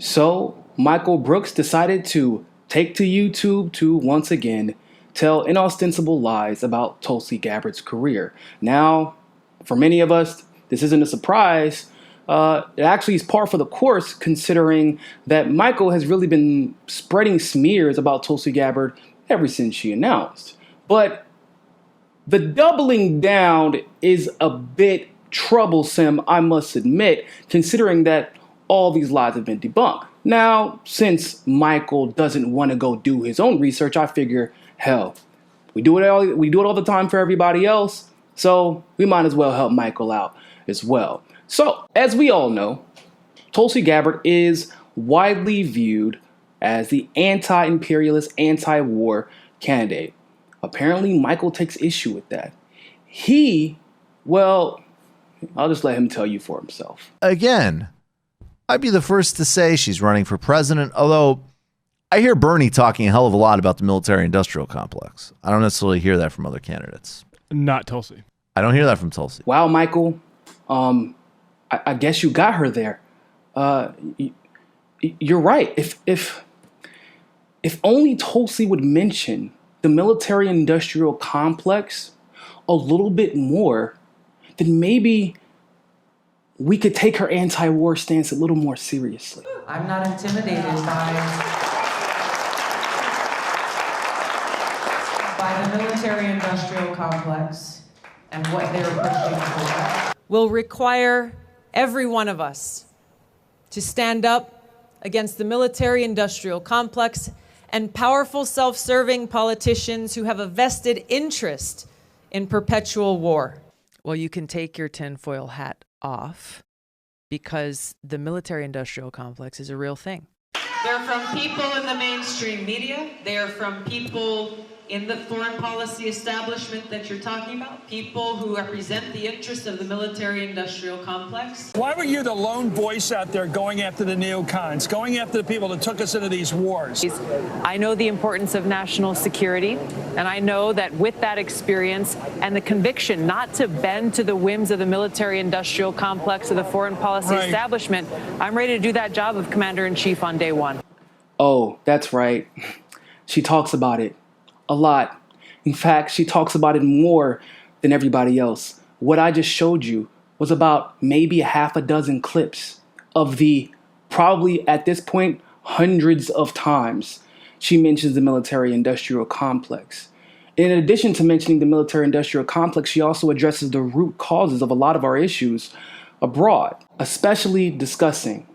So Michael Brooks decided to take to YouTube to once again tell inostensible lies about Tulsi Gabbard's career. Now, for many of us, this isn't a surprise. It actually is par for the course, considering that Michael has really been spreading smears about Tulsi Gabbard ever since she announced. But the doubling down is a bit troublesome, I must admit, considering that all these lies have been debunked. Now, since Michael doesn't want to go do his own research, I figure, hell, we do it all the time for everybody else, so we might as well help Michael out as well. So, as we all know, Tulsi Gabbard is widely viewed as the anti-imperialist, anti-war candidate. Apparently, Michael takes issue with that. I'll just let him tell you for himself. Again, I'd be the first to say she's running for president, although I hear Bernie talking a hell of a lot about the military-industrial complex. I don't necessarily hear that from other candidates. Not Tulsi. I don't hear that from Tulsi. Wow, Michael. I guess you got her there. You're right. If only Tulsi would mention the military-industrial complex a little bit more, then maybe we could take her anti-war stance a little more seriously. I'm not intimidated by the military-industrial complex and what they're pushing for. Will require every one of us to stand up against the military-industrial complex and powerful self-serving politicians who have a vested interest in perpetual war. Well, you can take your tinfoil hat off because the military-industrial complex is a real thing. They're from people in the mainstream media. They are from people in the foreign policy establishment that you're talking about, people who represent the interests of the military-industrial complex. Why were you the lone voice out there going after the neocons, going after the people that took us into these wars? I know the importance of national security, and I know that with that experience and the conviction not to bend to the whims of the military-industrial complex of the foreign policy establishment, I'm ready to do that job of commander-in-chief on day one. Oh, that's right. She talks about it a lot. In fact, she talks about it more than everybody else. What I just showed you was about maybe a half a dozen clips of the probably at this point hundreds of times she mentions the military-industrial complex. In addition to mentioning the military-industrial complex, she also addresses the root causes of a lot of our issues abroad, especially discussing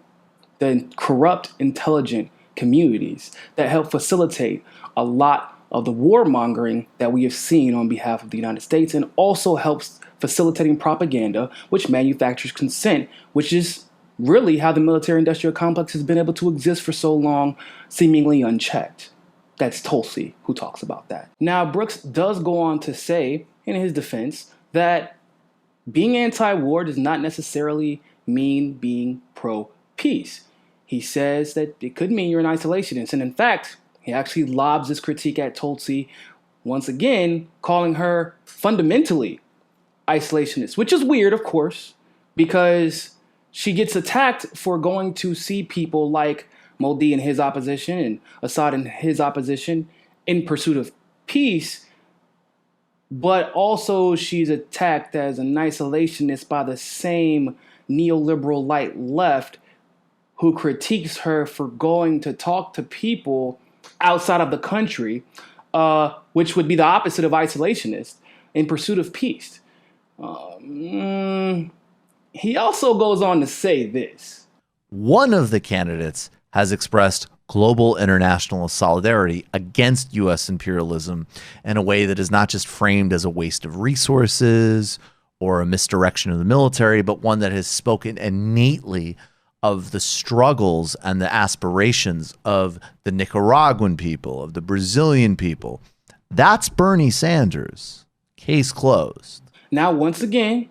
the corrupt, intelligent communities that help facilitate a lot of the warmongering that we have seen on behalf of the United States, and also helps facilitating propaganda, which manufactures consent, which is really how the military-industrial complex has been able to exist for so long, seemingly unchecked. That's Tulsi who talks about that. Now, Brooks does go on to say, in his defense, that being anti-war does not necessarily mean being pro-peace. He says that it could mean you're an isolationist, and in fact, he actually lobs this critique at Tulsi, once again, calling her fundamentally isolationist, which is weird, of course, because she gets attacked for going to see people like Modi in his opposition and Assad in his opposition in pursuit of peace, but also she's attacked as an isolationist by the same neoliberal light left who critiques her for going to talk to people outside of the country, which would be the opposite of isolationist, in pursuit of peace. He also goes on to say this. One of the candidates has expressed global international solidarity against U.S. imperialism in a way that is not just framed as a waste of resources or a misdirection of the military, but one that has spoken innately of the struggles and the aspirations of the Nicaraguan people, of the Brazilian people. That's Bernie Sanders. Case closed. Now, once again,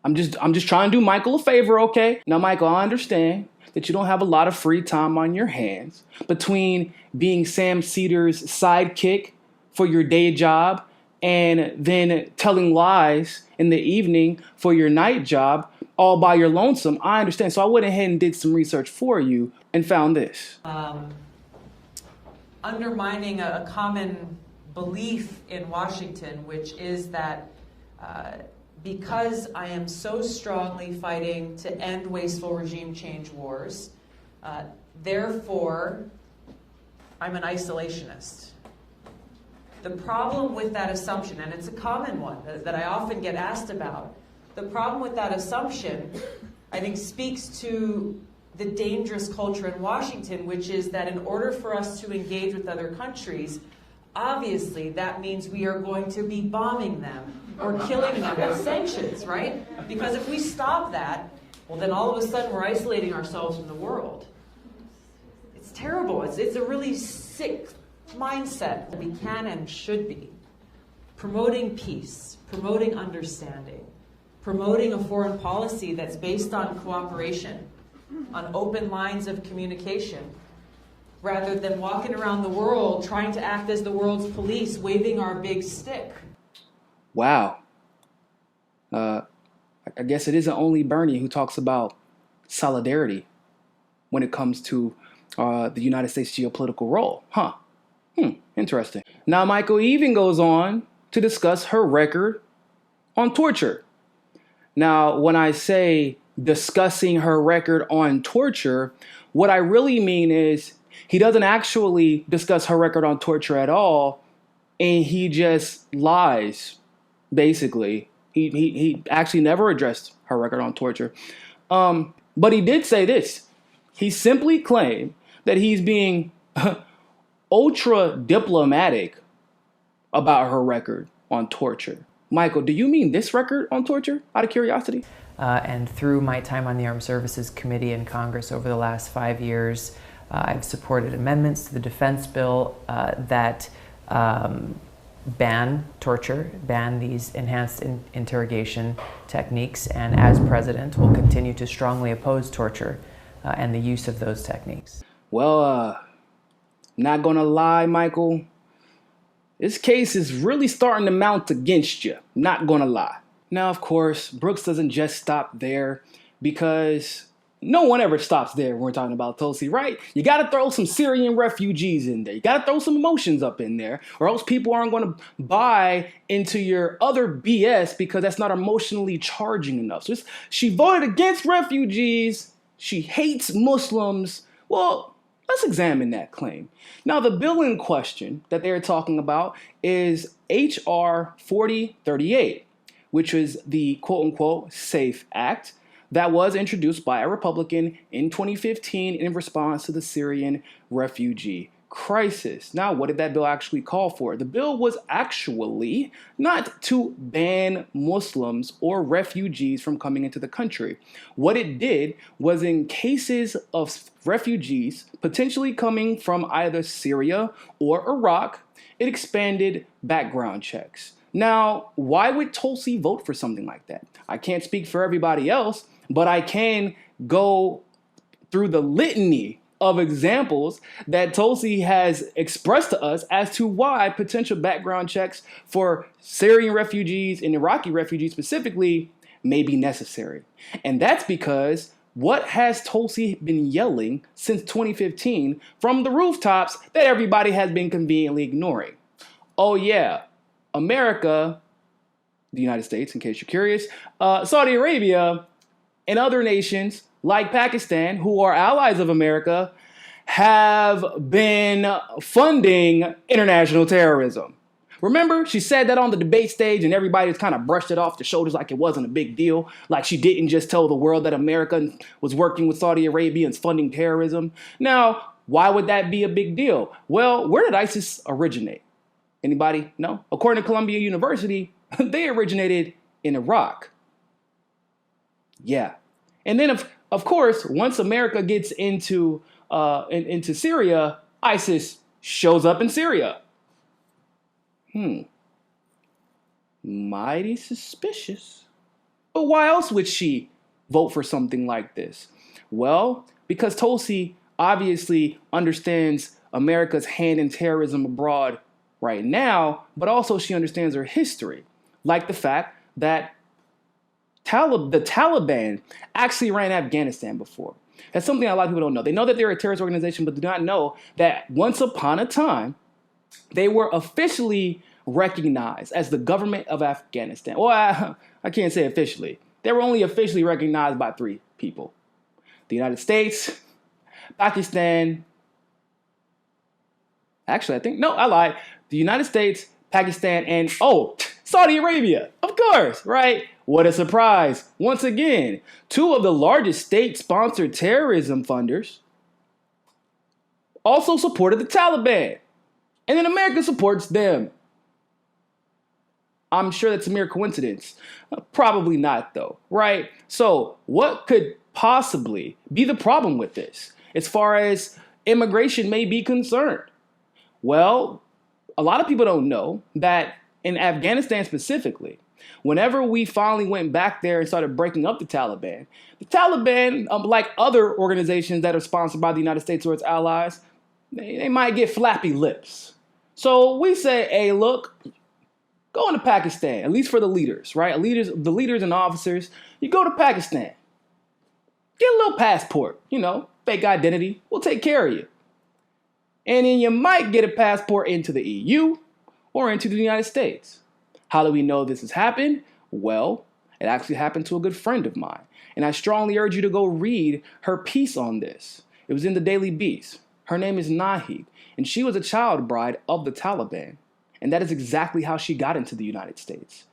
I'm just trying to do Michael a favor, okay? Now, Michael, I understand that you don't have a lot of free time on your hands between being Sam Seder's sidekick for your day job and then telling lies in the evening for your night job. all by your lonesome. I understand. So I went ahead and did some research for you and found this. Undermining a common belief in Washington, which is that because I am so strongly fighting to end wasteful regime change wars, therefore I'm an isolationist. The problem with that assumption, and it's a common one that I often get asked about, the problem with that assumption, I think, speaks to the dangerous culture in Washington, which is that in order for us to engage with other countries, obviously that means we are going to be bombing them or killing them with sanctions, right? Because if we stop that, well, then all of a sudden we're isolating ourselves from the world. It's terrible. It's a really sick mindset. We can and should be promoting peace, promoting understanding, promoting a foreign policy that's based on cooperation, on open lines of communication, rather than walking around the world trying to act as the world's police, waving our big stick. Wow. I guess it isn't only Bernie who talks about solidarity when it comes to the United States geopolitical role. Huh. Interesting. Now, Michael even goes on to discuss her record on torture. Now, when I say discussing her record on torture, what I really mean is he doesn't actually discuss her record on torture at all, and he just lies, basically. He actually never addressed her record on torture. But he did say this. He simply claimed that he's being ultra diplomatic about her record on torture. Michael, do you mean this record on torture, out of curiosity? And through my time on the Armed Services Committee in Congress over the last 5 years, I've supported amendments to the defense bill that ban torture, ban these enhanced interrogation techniques, and as president will continue to strongly oppose torture and the use of those techniques. Well, not gonna lie, Michael, this case is really starting to mount against you. Not gonna lie. Now, of course, Brooks doesn't just stop there, because no one ever stops there when we're talking about Tulsi, right? You gotta throw some Syrian refugees in there. You gotta throw some emotions up in there, or else people aren't gonna buy into your other BS, because that's not emotionally charging enough. So she voted against refugees. She hates Muslims. Well, let's examine that claim. Now, the bill in question that they're talking about is H.R. 4038, which is the quote-unquote SAFE Act that was introduced by a Republican in 2015 in response to the Syrian refugee crisis. Now, what did that bill actually call for? The bill was actually not to ban Muslims or refugees from coming into the country. What it did was, in cases of refugees potentially coming from either Syria or Iraq, it expanded background checks. Now, why would Tulsi vote for something like that? I can't speak for everybody else, but I can go through the litany of examples that Tulsi has expressed to us as to why potential background checks for Syrian refugees and Iraqi refugees specifically may be necessary. And that's because what has Tulsi been yelling since 2015 from the rooftops that everybody has been conveniently ignoring? Oh yeah, America, the United States, in case you're curious, Saudi Arabia, and other nations like Pakistan, who are allies of America, have been funding international terrorism. Remember, she said that on the debate stage, and everybody just kind of brushed it off the shoulders like it wasn't a big deal. Like she didn't just tell the world that America was working with Saudi Arabia and funding terrorism. Now, why would that be a big deal? Well, where did ISIS originate? Anybody know? According to Columbia University, they originated in Iraq. Yeah. And then, of course, once America gets into Syria, ISIS shows up in Syria. Mighty suspicious. But why else would she vote for something like this? Well, because Tulsi obviously understands America's hand in terrorism abroad right now, but also she understands her history, like the fact that Taliban actually ran Afghanistan before. That's something a lot of people don't know. They know that they're a terrorist organization, but do not know that once upon a time, they were officially recognized as the government of Afghanistan. Well, I can't say officially. They were only officially recognized by 3 people. The United States, Pakistan. Actually, I lied. The United States, Pakistan, and Saudi Arabia. Of course, right? What a surprise. Once again, 2 of the largest state-sponsored terrorism funders also supported the Taliban. And then America supports them. I'm sure that's a mere coincidence. Probably not, though, right? So what could possibly be the problem with this as far as immigration may be concerned? Well, a lot of people don't know that in Afghanistan specifically, whenever we finally went back there and started breaking up the Taliban, like other organizations that are sponsored by the United States or its allies, they might get flappy lips. So we say, hey, look, go into Pakistan, at least for the leaders, right? The leaders and officers, you go to Pakistan, get a little passport, fake identity, we'll take care of you. And then you might get a passport into the EU or into the United States. How do we know this has happened? Well, it actually happened to a good friend of mine. And I strongly urge you to go read her piece on this. It was in the Daily Beast. Her name is Nahid, and she was a child bride of the Taliban. And that is exactly how she got into the United States.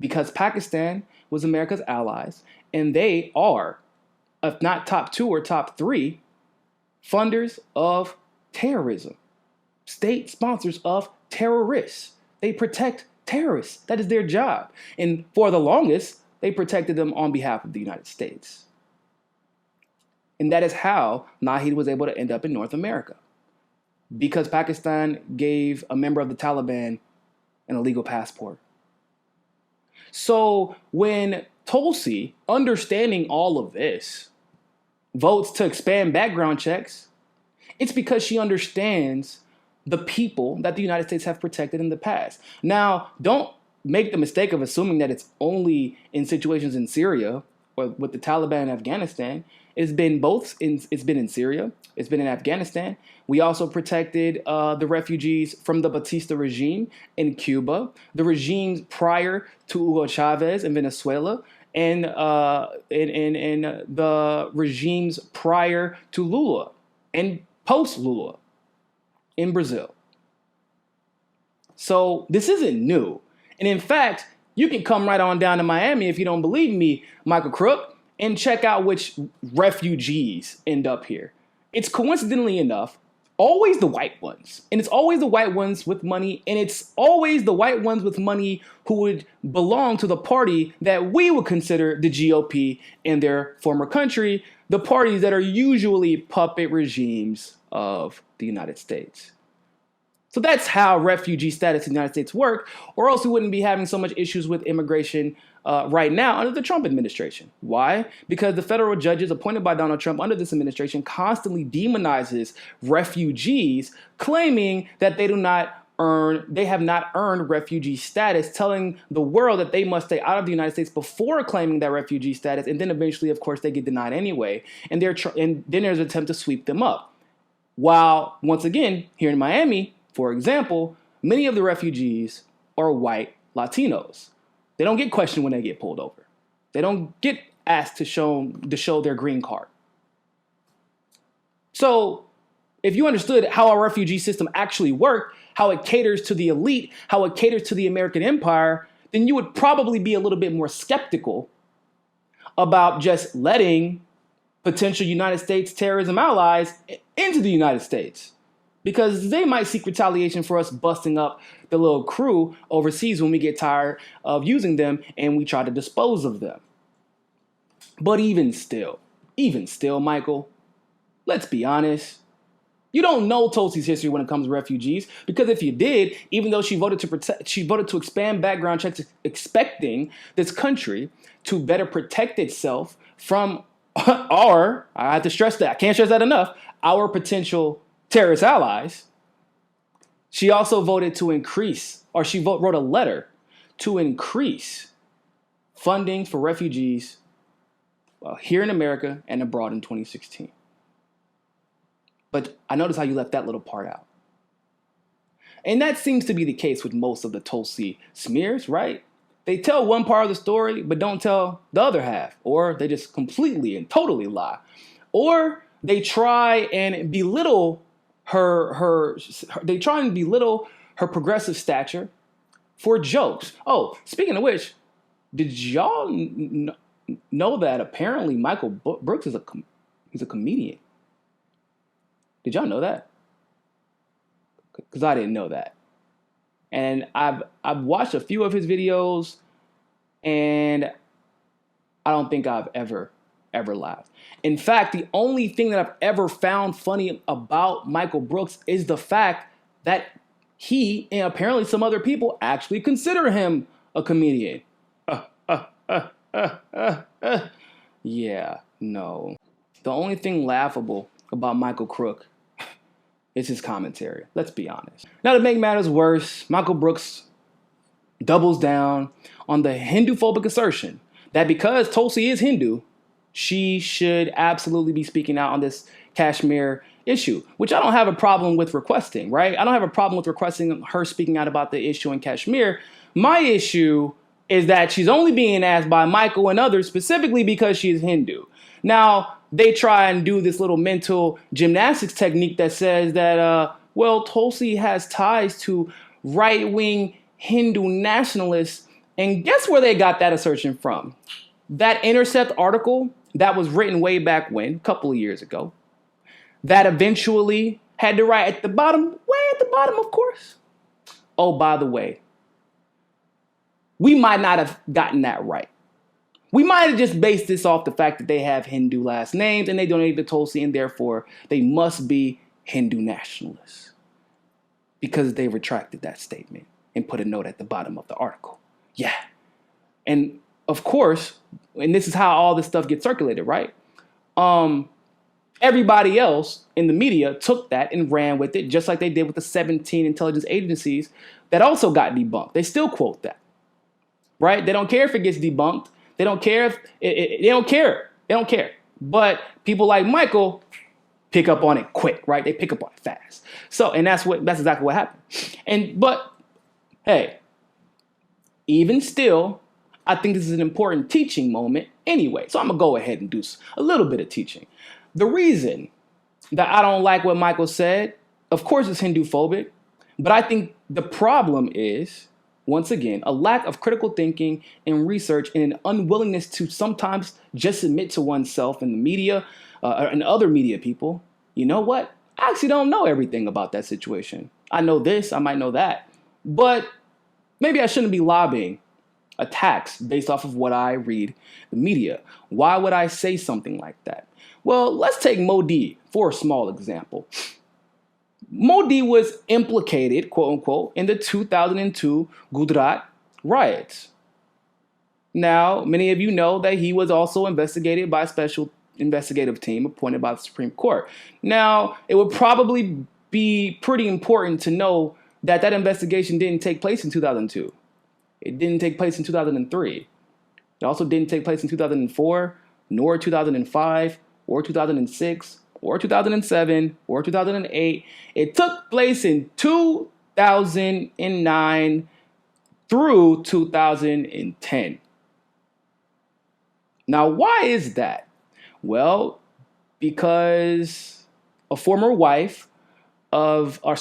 Because Pakistan was America's allies, and they are, if not top 2 or top 3, funders of terrorism. State sponsors of terrorists. They protect terrorists. That is their job. And for the longest, they protected them on behalf of the United States. And that is how Nahid was able to end up in North America. Because Pakistan gave a member of the Taliban an illegal passport. So when Tulsi, understanding all of this, votes to expand background checks, it's because she understands the people that the United States have protected in the past. Now, don't make the mistake of assuming that it's only in situations in Syria or with the Taliban in Afghanistan. It's been both. It's been in Syria. It's been in Afghanistan. We also protected the refugees from the Batista regime in Cuba, the regimes prior to Hugo Chavez in Venezuela, and the regimes prior to Lula and post-Lula in Brazil. So this isn't new. And in fact, you can come right on down to Miami if you don't believe me, Michael Crook, and check out which refugees end up here. It's coincidentally enough, always the white ones. And it's always the white ones with money. And it's always the white ones with money who would belong to the party that we would consider the GOP in their former country, the parties that are usually puppet regimes of the United States. So that's how refugee status in the United States work, or else we wouldn't be having so much issues with immigration right now under the Trump administration. Why? Because the federal judges appointed by Donald Trump under this administration constantly demonizes refugees, claiming that they have not earned refugee status, telling the world that they must stay out of the United States before claiming that refugee status, and then eventually, of course, they get denied anyway, and then there's an attempt to sweep them up. While, once again, here in Miami, for example, many of the refugees are white Latinos. They don't get questioned when they get pulled over. They don't get asked to show their green card. So if you understood how our refugee system actually worked, how it caters to the elite, how it caters to the American empire, then you would probably be a little bit more skeptical about just letting potential United States terrorism allies into the United States, because they might seek retaliation for us busting up the little crew overseas when we get tired of using them and we try to dispose of them. But even still, Michael, let's be honest. You don't know Tulsi's history when it comes to refugees, because if you did, even though she voted to expand background checks, expecting this country to better protect itself from I have to stress that, I can't stress that enough, our potential terrorist allies. She also voted to increase, or she wrote a letter to increase funding for refugees here in America and abroad in 2016. But I noticed how you left that little part out. And that seems to be the case with most of the Tulsi smears, right? They tell one part of the story, but don't tell the other half. Or they just completely and totally lie. Or they try and belittle her progressive stature for jokes. Oh, speaking of which, did y'all know that apparently Michael Brooks is he's a comedian? Did y'all know that? Because I didn't know that. And I've watched a few of his videos, and I don't think I've ever laughed. In fact, the only thing that I've ever found funny about Michael Brooks is the fact that he and apparently some other people actually consider him a comedian. Yeah, no. The only thing laughable about Michael Crook is his commentary. Let's be honest. Now, to make matters worse, Michael Brooks doubles down on the Hindu-phobic assertion that because Tulsi is Hindu, she should absolutely be speaking out on this Kashmir issue, which I don't have a problem with requesting, right? I don't have a problem with requesting her speaking out about the issue in Kashmir. My issue is that she's only being asked by Michael and others specifically because she is Hindu. Now, they try and do this little mental gymnastics technique that says that, well, Tulsi has ties to right-wing Hindu nationalists. And guess where they got that assertion from? That Intercept article that was written way back when, a couple of years ago, that eventually had to write at the bottom, way at the bottom, of course. Oh, by the way, we might not have gotten that right. We might have just based this off the fact that they have Hindu last names and they donate to Tulsi, and therefore they must be Hindu nationalists because they retracted that statement and put a note at the bottom of the article. Yeah. And of course, and this is how all this stuff gets circulated, right? Everybody else in the media took that and ran with it, just like they did with the 17 intelligence agencies that also got debunked. They still quote that, right? They don't care if it gets debunked. They don't care if they don't care. They don't care. But people like Michael pick up on it quick, right? They pick up on it fast. So, and that's exactly what happened. But hey, even still, I think this is an important teaching moment anyway. So I'm gonna go ahead and do a little bit of teaching. The reason that I don't like what Michael said, of course, it's Hindu phobic, but I think the problem is, once again, a lack of critical thinking and research and an unwillingness to sometimes just admit to oneself in the media and other media people, you know what? I actually don't know everything about that situation. I know this, I might know that, but maybe I shouldn't be lobbying attacks based off of what I read the media. Why would I say something like that? Well, let's take Modi for a small example. Modi was implicated, quote unquote, in the 2002 Gujarat riots. Now, many of you know that he was also investigated by a special investigative team appointed by the Supreme Court. Now, it would probably be pretty important to know that that investigation didn't take place in 2002. It didn't take place in 2003. It also didn't take place in 2004, nor 2005, or 2006, or 2007, or 2008. It took place in 2009 through 2010. Now, why is that? Well, because a current wife of a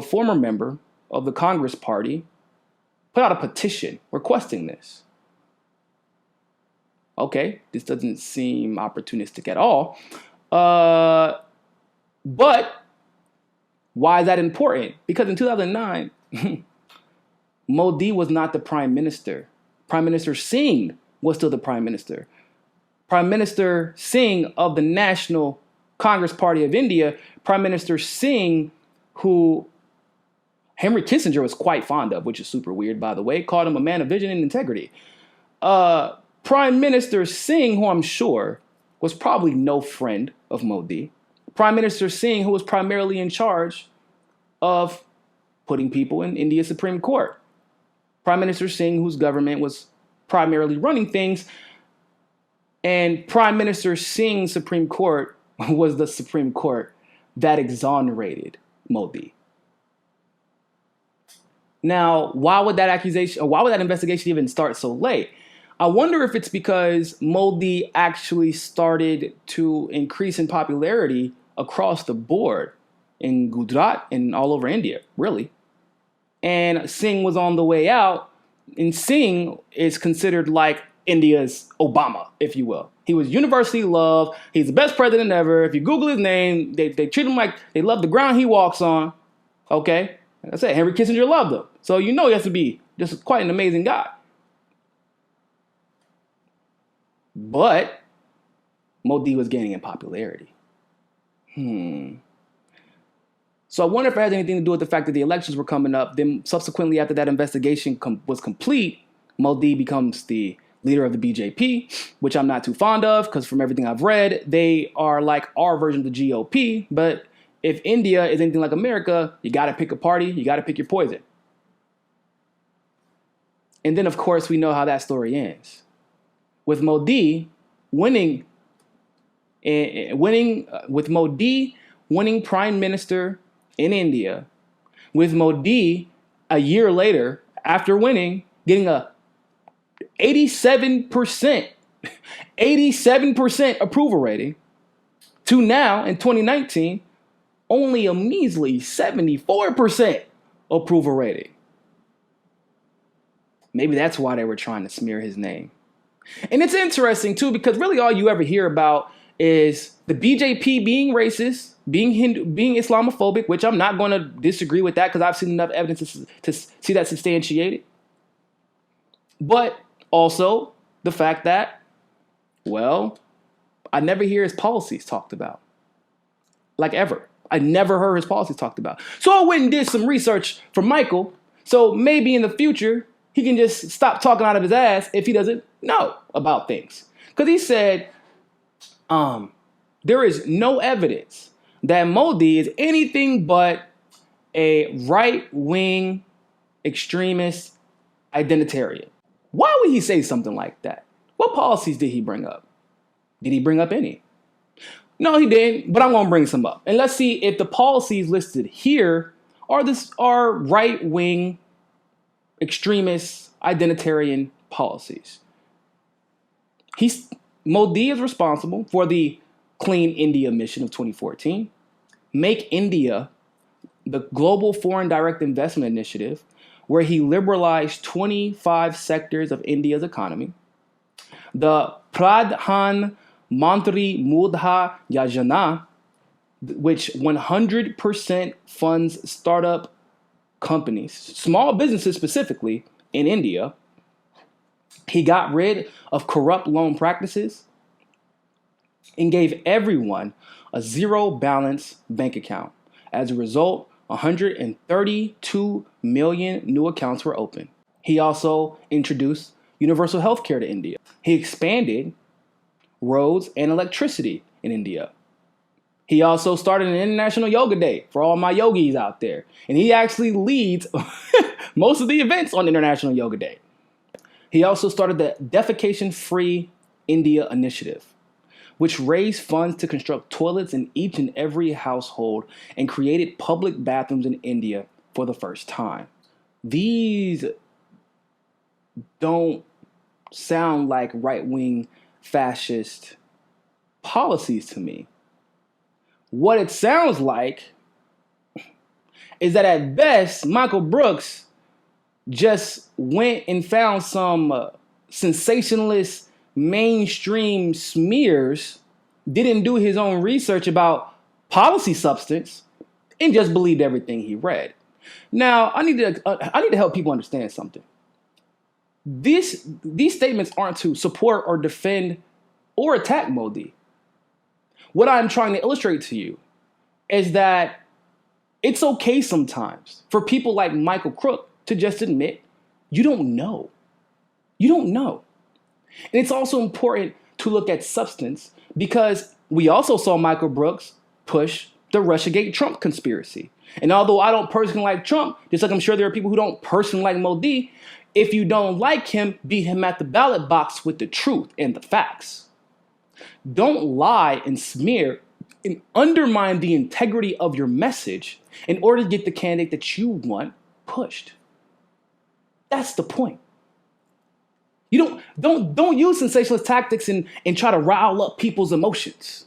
former member of the Congress Party put out a petition requesting this. Okay, this doesn't seem opportunistic at all. But why is that important? Because in 2009, Modi was not the prime minister. Prime Minister Singh was still the prime minister. Prime Minister Singh of the National Congress Party of India, Prime Minister Singh, who Henry Kissinger was quite fond of, which is super weird, by the way, called him a man of vision and integrity. Prime Minister Singh, who I'm sure was probably no friend of Modi. Prime Minister Singh, who was primarily in charge of putting people in India's Supreme Court. Prime Minister Singh, whose government was primarily running things. And Prime Minister Singh's Supreme Court was the Supreme Court that exonerated Modi. Now, why would that investigation even start so late? I wonder if it's because Modi actually started to increase in popularity across the board in Gujarat and all over India, really. And Singh was on the way out, and Singh is considered like India's Obama, if you will. He was universally loved. He's the best president ever. If you Google his name, they treat him like they love the ground he walks on. Okay? Like I said, Henry Kissinger loved him. So you know he has to be just quite an amazing guy. But Modi was gaining in popularity. So I wonder if it has anything to do with the fact that the elections were coming up. Then subsequently, after that investigation was complete, Modi becomes the leader of the BJP, which I'm not too fond of because from everything I've read, they are like our version of the GOP. But if India is anything like America, you got to pick a party. You got to pick your poison. And then, of course, we know how that story ends. With Modi winning prime minister in India, with Modi a year later, after winning, getting a 87% approval rating, to now, in 2019, only a measly 74% approval rating. Maybe that's why they were trying to smear his name. And it's interesting, too, because really all you ever hear about is the BJP being racist, being Hindu, being Islamophobic, which I'm not going to disagree with that because I've seen enough evidence to see that substantiated. But also the fact that, well, I never hear his policies talked about. Like ever. I never heard his policies talked about. So I went and did some research for Michael. So maybe in the future, he can just stop talking out of his ass if he doesn't know about things. Because he said, there is no evidence that Modi is anything but a right-wing extremist identitarian. Why would he say something like that? What policies did he bring up? Did he bring up any? No, he didn't, but I'm going to bring some up. And let's see if the policies listed here are right-wing extremist identitarian policies. Modi is responsible for the Clean India mission of 2014, Make India, the Global Foreign Direct Investment Initiative, where he liberalized 25 sectors of India's economy, the Pradhan Mantri Mudha Yojana, which 100% funds startup companies, small businesses specifically in India. He got rid of corrupt loan practices and gave everyone a zero balance bank account. As a result, 132 million new accounts were opened. He also introduced universal health care to India. He expanded roads and electricity in India. He also started an International Yoga Day for all my yogis out there. And he actually leads most of the events on International Yoga Day. He also started the Defecation-Free India Initiative, which raised funds to construct toilets in each and every household and created public bathrooms in India for the first time. These don't sound like right-wing fascist policies to me. What it sounds like is that at best, Michael Brooks just went and found some sensationalist mainstream smears, didn't do his own research about policy substance, and just believed everything he read. Now, I need to help people understand something. These statements aren't to support or defend or attack Modi. What I'm trying to illustrate to you is that it's okay sometimes for people like Michael Crook to just admit you don't know. You don't know. And it's also important to look at substance because we also saw Michael Brooks push the Russiagate Trump conspiracy. And although I don't personally like Trump, just like I'm sure there are people who don't personally like Modi, If you don't like him, beat him at the ballot box with the truth and the facts. Don't lie and smear and undermine the integrity of your message in order to get the candidate that you want pushed. That's the point. You don't use sensationalist tactics and try to rile up people's emotions.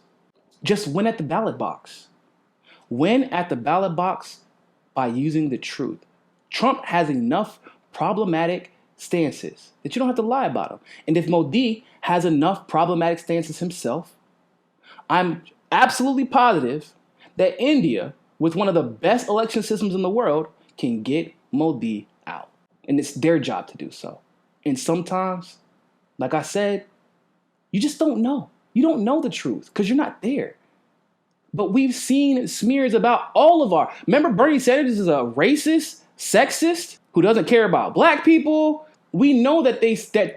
Just win at the ballot box. Win at the ballot box by using the truth. Trump has enough problematic stances that you don't have to lie about them. And if Modi has enough problematic stances himself, I'm absolutely positive that India, with one of the best election systems in the world, can get Modi out. And it's their job to do so. And sometimes, like I said, you just don't know. You don't know the truth because you're not there. But we've seen smears about all of our... Remember Bernie Sanders is a racist, sexist, who doesn't care about black people? We know that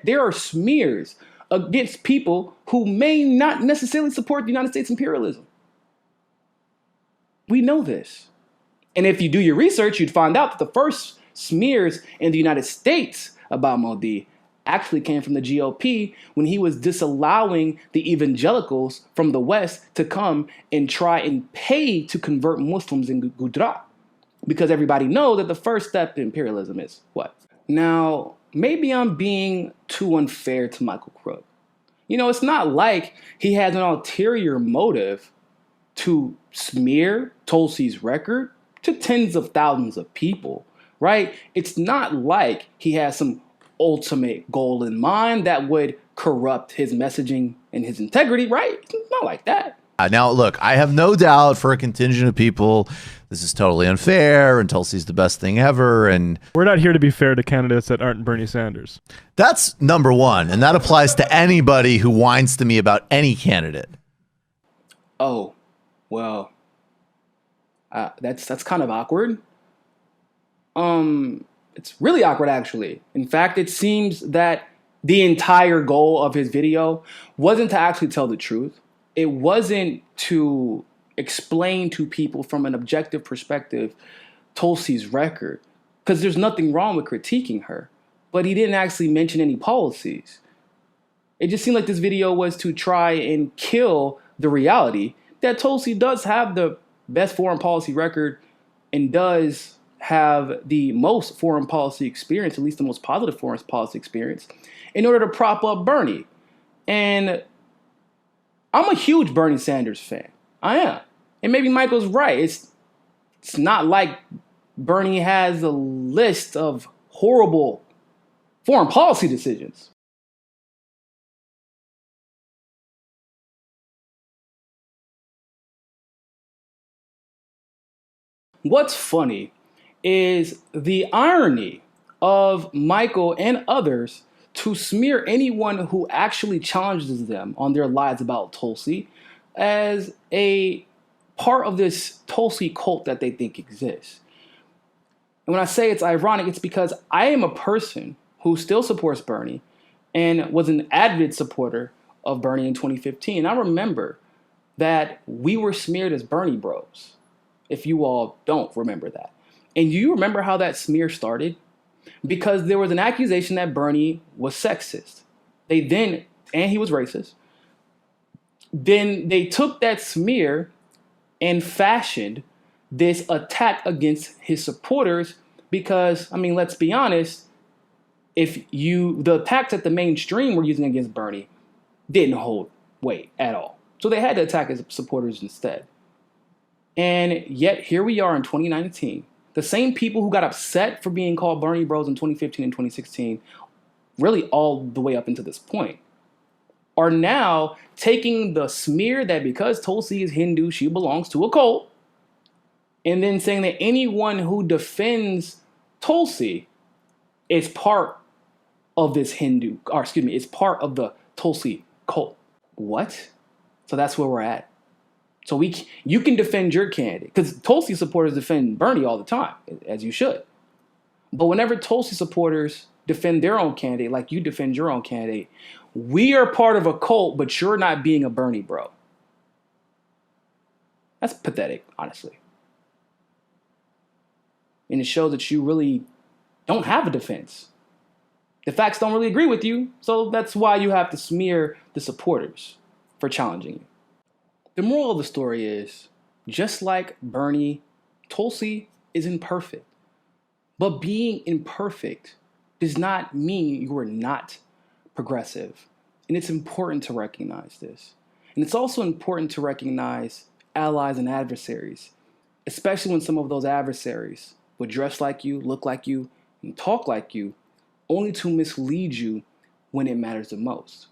there are smears against people who may not necessarily support the United States imperialism. We know this. And if you do your research, you'd find out that the first smears in the United States about Modi actually came from the GOP when he was disallowing the evangelicals from the West to come and try and pay to convert Muslims in Gujarat. Because everybody knows that the first step in imperialism is what? Now, maybe I'm being too unfair to Michael Crook. You know, it's not like he has an ulterior motive to smear Tulsi's record to tens of thousands of people, right? It's not like he has some ultimate goal in mind that would corrupt his messaging and his integrity, right? It's not like that. Now, look, I have no doubt for a contingent of people, this is totally unfair and Tulsi's the best thing ever. And we're not here to be fair to candidates that aren't Bernie Sanders. That's number one. And that applies to anybody who whines to me about any candidate. Oh, well, that's kind of awkward. It's really awkward, actually. In fact, it seems that the entire goal of his video wasn't to actually tell the truth. It wasn't to explain to people from an objective perspective Tulsi's record, because there's nothing wrong with critiquing her. But he didn't actually mention any policies. It just seemed like this video was to try and kill the reality that Tulsi does have the best foreign policy record and does have the most foreign policy experience, at least the most positive foreign policy experience, in order to prop up Bernie. And I'm a huge Bernie Sanders fan. I am. And maybe Michael's right. It's not like Bernie has a list of horrible foreign policy decisions. What's funny is the irony of Michael and others to smear anyone who actually challenges them on their lies about Tulsi as a part of this Tulsi cult that they think exists. And when I say it's ironic, it's because I am a person who still supports Bernie and was an avid supporter of Bernie in 2015. I remember that we were smeared as Bernie bros, if you all don't remember that. And you remember how that smear started? Because there was an accusation that Bernie was sexist. And he was racist. Then they took that smear and fashioned this attack against his supporters because, I mean, let's be honest, the attacks that the mainstream were using against Bernie didn't hold weight at all. So they had to attack his supporters instead. And yet here we are in 2019. The same people who got upset for being called Bernie bros in 2015 and 2016, really all the way up into this point, are now taking the smear that because Tulsi is Hindu, she belongs to a cult, and then saying that anyone who defends Tulsi is part of this is part of the Tulsi cult. What? So that's where we're at. So you can defend your candidate, because Tulsi supporters defend Bernie all the time, as you should. But whenever Tulsi supporters defend their own candidate, like you defend your own candidate, we are part of a cult, but you're not being a Bernie bro. That's pathetic, honestly. And it shows that you really don't have a defense. The facts don't really agree with you, so that's why you have to smear the supporters for challenging you. The moral of the story is, just like Bernie, Tulsi is imperfect. But being imperfect does not mean you are not progressive. And it's important to recognize this. And it's also important to recognize allies and adversaries, especially when some of those adversaries would dress like you, look like you, and talk like you, only to mislead you when it matters the most.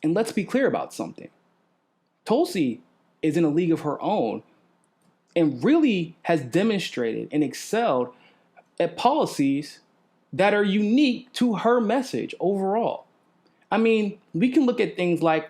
And let's be clear about something. Tulsi is in a league of her own and really has demonstrated and excelled at policies that are unique to her message overall. I mean, we can look at things like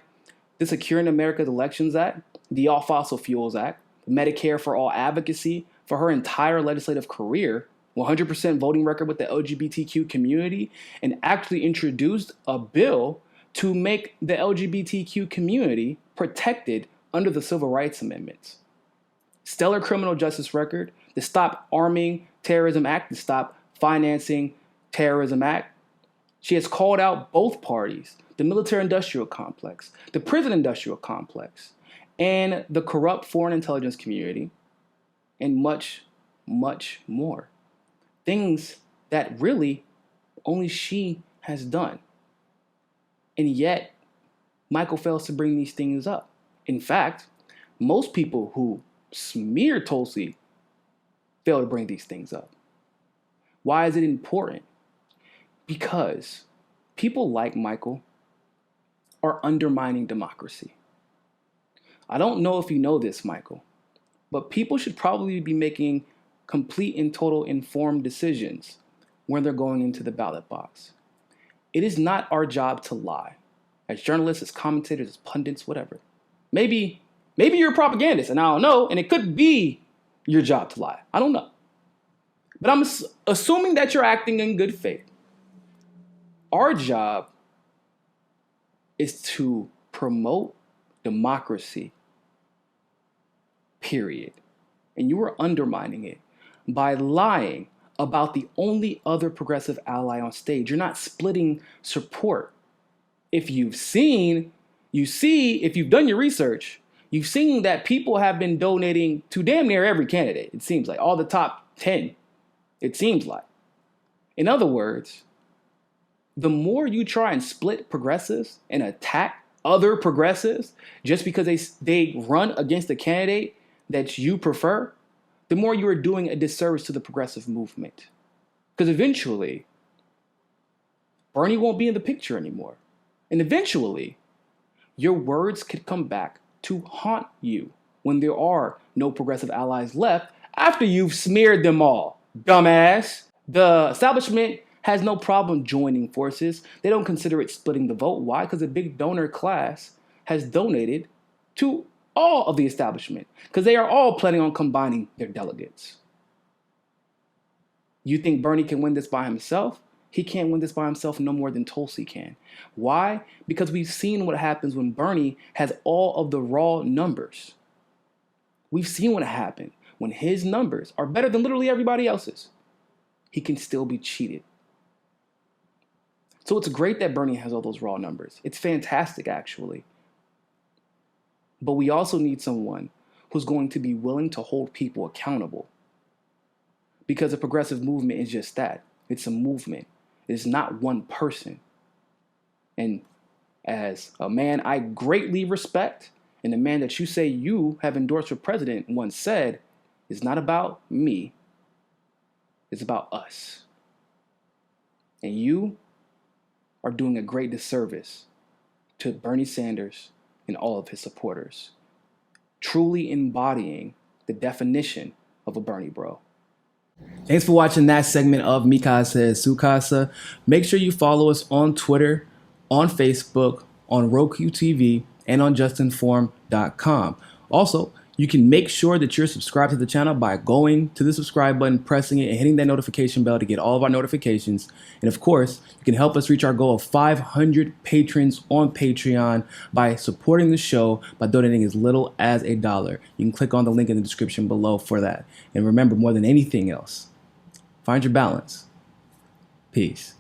the Securing America's Elections Act, the All Fossil Fuels Act, Medicare for All advocacy for her entire legislative career, 100% voting record with the LGBTQ community, and actually introduced a bill to make the LGBTQ community protected under the Civil Rights Amendments. Stellar criminal justice record, the Stop Arming Terrorism Act, the Stop Financing Terrorism Act. She has called out both parties, the military-industrial complex, the prison-industrial complex, and the corrupt foreign intelligence community, and much, much more. Things that really only she has done. And yet, Michael fails to bring these things up. In fact, most people who smear Tulsi fail to bring these things up. Why is it important? Because people like Michael are undermining democracy. I don't know if you know this, Michael, but people should probably be making complete and total informed decisions when they're going into the ballot box. It is not our job to lie. As journalists, as commentators, as pundits, whatever. Maybe you're a propagandist, and I don't know, and it could be your job to lie. I don't know. But I'm assuming that you're acting in good faith. Our job is to promote democracy, period. And you are undermining it by lying about the only other progressive ally on stage. You're not splitting support. If you've done your research, you've seen that people have been donating to damn near every candidate. It seems like all the top 10, it seems like. In other words, the more you try and split progressives and attack other progressives just because they run against a candidate that you prefer, the more you are doing a disservice to the progressive movement. Because eventually, Bernie won't be in the picture anymore. And eventually, your words could come back to haunt you when there are no progressive allies left after you've smeared them all. Dumbass. The establishment has no problem joining forces. They don't consider it splitting the vote. Why? Because a big donor class has donated to all of the establishment because they are all planning on combining their delegates. You think Bernie can win this by himself? He can't win this by himself no more than Tulsi can. Why? Because we've seen what happens when Bernie has all of the raw numbers. We've seen what happened when his numbers are better than literally everybody else's. He can still be cheated. So it's great that Bernie has all those raw numbers. It's fantastic, actually. But we also need someone who's going to be willing to hold people accountable. Because a progressive movement is just that. It's a movement. It's not one person. And as a man I greatly respect, and a man that you say you have endorsed for president once said, it's not about me. It's about us. And you are doing a great disservice to Bernie Sanders and all of his supporters, truly embodying the definition of a Bernie bro. Thanks for watching that segment of Mikasa Sukasa. Make sure you follow us on Twitter, on Facebook, on Roku TV, and on JustNForm.com. Also, you can make sure that you're subscribed to the channel by going to the subscribe button, pressing it, and hitting that notification bell to get all of our notifications. And of course, you can help us reach our goal of 500 patrons on Patreon by supporting the show by donating as little as $1. You can click on the link in the description below for that. And remember, more than anything else, find your balance. Peace.